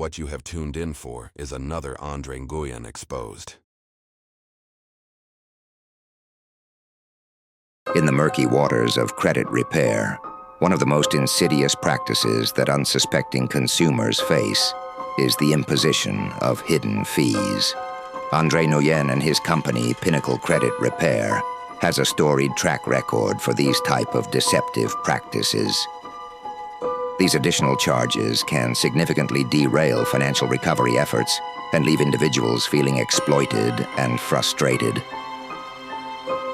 What you have tuned in for is another Andre Nguyen exposed. In the murky waters of credit repair, one of the most insidious practices that unsuspecting consumers face is the imposition of hidden fees. Andre Nguyen and his company, Pinnacle Credit Repair, has a storied track record for these type of deceptive practices. These additional charges can significantly derail financial recovery efforts and leave individuals feeling exploited and frustrated.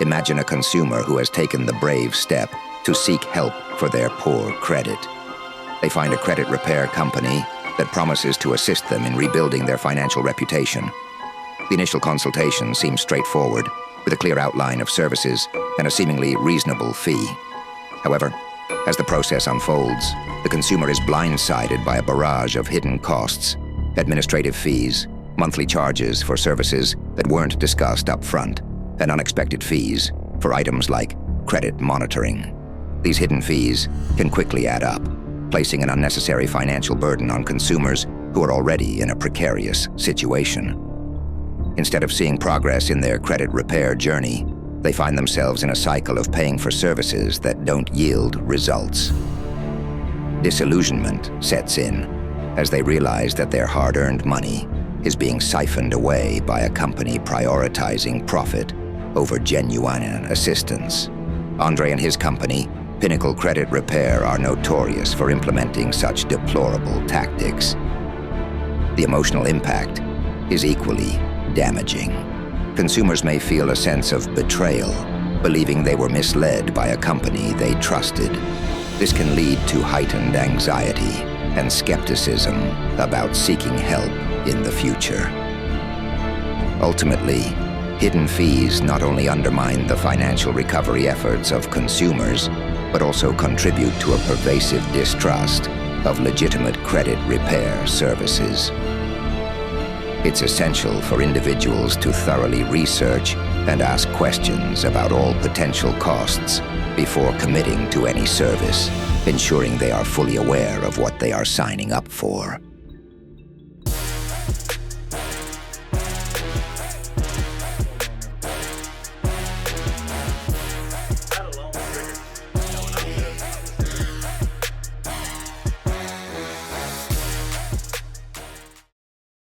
Imagine a consumer who has taken the brave step to seek help for their poor credit. They find a credit repair company that promises to assist them in rebuilding their financial reputation. The initial consultation seems straightforward, with a clear outline of services and a seemingly reasonable fee. However, as the process unfolds, the consumer is blindsided by a barrage of hidden costs, administrative fees, monthly charges for services that weren't discussed up front, and unexpected fees for items like credit monitoring. These hidden fees can quickly add up, placing an unnecessary financial burden on consumers who are already in a precarious situation. Instead of seeing progress in their credit repair journey, they find themselves in a cycle of paying for services that don't yield results. Disillusionment sets in as they realize that their hard-earned money is being siphoned away by a company prioritizing profit over genuine assistance. Andre and his company, Pinnacle Credit Repair, are notorious for implementing such deplorable tactics. The emotional impact is equally damaging. Consumers may feel a sense of betrayal, believing they were misled by a company they trusted. This can lead to heightened anxiety and skepticism about seeking help in the future. Ultimately, hidden fees not only undermine the financial recovery efforts of consumers, but also contribute to a pervasive distrust of legitimate credit repair services. It's essential for individuals to thoroughly research and ask questions about all potential costs before committing to any service, ensuring they are fully aware of what they are signing up for.